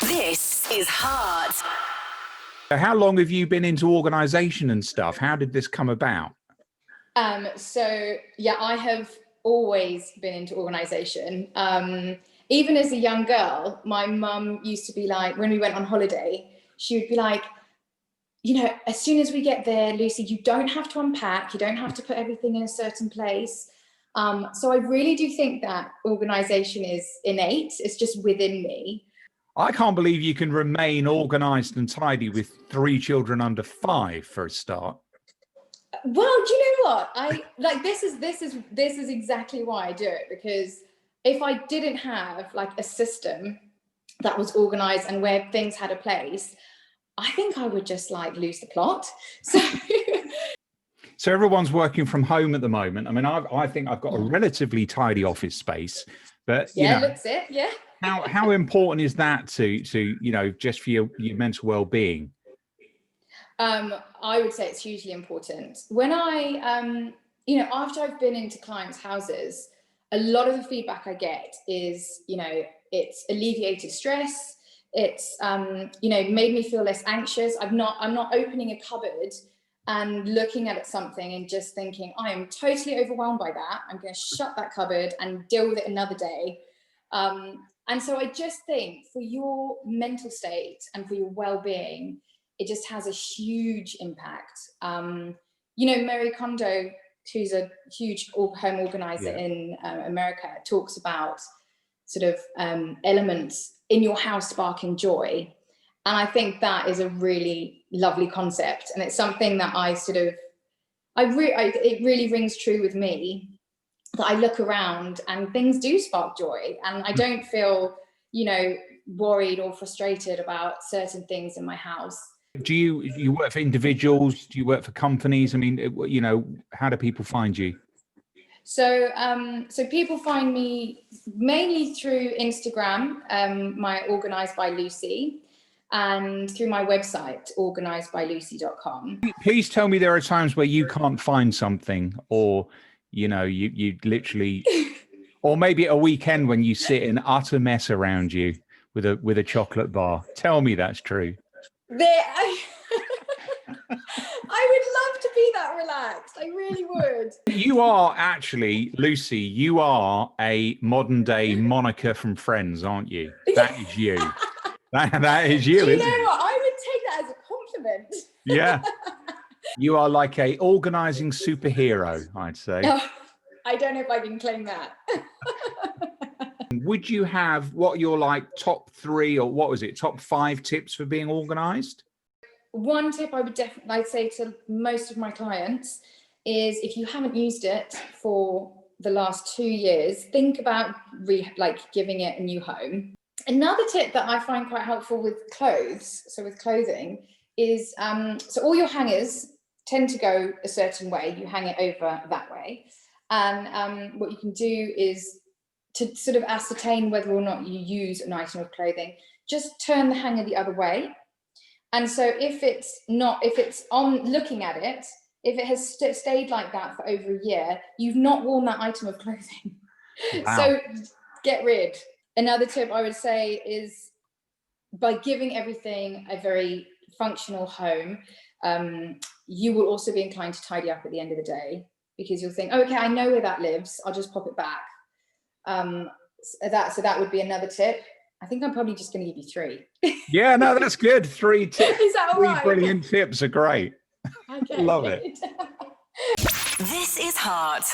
This is Heart. How long have you been into organisation and stuff? How did this come about? I have always been into organisation. Even as a young girl, my mum used to be like, when we went on holiday, she would be like, as soon as we get there, Lucy, you don't have to unpack, you don't have to put everything in a certain place. So I really do think that organisation is innate. It's just within me. I can't believe you can remain organised and tidy with 3 children under 5 for a start. Well, do you know what? This is exactly why I do it, because if I didn't have like a system that was organised and where things had a place, I think I would just like lose the plot. So everyone's working from home at the moment. I mean, I think I've got a relatively tidy office space, but that's it. Yeah. How important is that to just for your mental well-being? I would say it's hugely important. When I, after I've been into clients' houses, a lot of the feedback I get is, it's alleviated stress. It's, made me feel less anxious. I'm not opening a cupboard and looking at something and just thinking, I am totally overwhelmed by that. I'm going to shut that cupboard and deal with it another day. And so I just think for your mental state and for your well-being, it just has a huge impact. Mary Kondo, who's a huge home organizer in America, talks about sort of elements in your house sparking joy. And I think that is a really lovely concept. And it's something that it really rings true with me, that I look around and things do spark joy. And I don't feel, worried or frustrated about certain things in my house. Do you work for individuals? Do you work for companies? I mean, how do people find you? So people find me mainly through Instagram, my Organised by Lucy, and through my website, organisedbylucy.com. Please tell me there are times where you can't find something, or you literally, or maybe a weekend when you sit in utter mess around you with a chocolate bar. Tell me that's true. I would love to be that relaxed. I really would. You are actually, Lucy, you are a modern day Monica from Friends, aren't you? That is you. That is you. Do you know what? I would take that as a compliment. Yeah. You are like a organising superhero, I'd say. Oh, I don't know if I can claim that. Would you have what your top 3 or what was it, top 5 tips for being organised? One tip I would definitely say to most of my clients is, if you haven't used it for the last 2 years, think about giving it a new home. Another tip that I find quite helpful with clothing is so all your hangers tend to go a certain way. You hang it over that way, and what you can do is to sort of ascertain whether or not you use an item of clothing, just turn the hanger the other way. And so if it's on looking at it, if it has stayed like that for over a year, you've not worn that item of clothing. Wow. So get rid. Another tip I would say is, by giving everything a very functional home, you will also be inclined to tidy up at the end of the day, because you'll think, okay, I know where that lives, I'll just pop it back. So that would be another tip. I think I'm probably just going to give you 3. Yeah, no, that's good. 3 tips. Is that all right? 3 brilliant tips are great. Okay. Love it. This is Heart.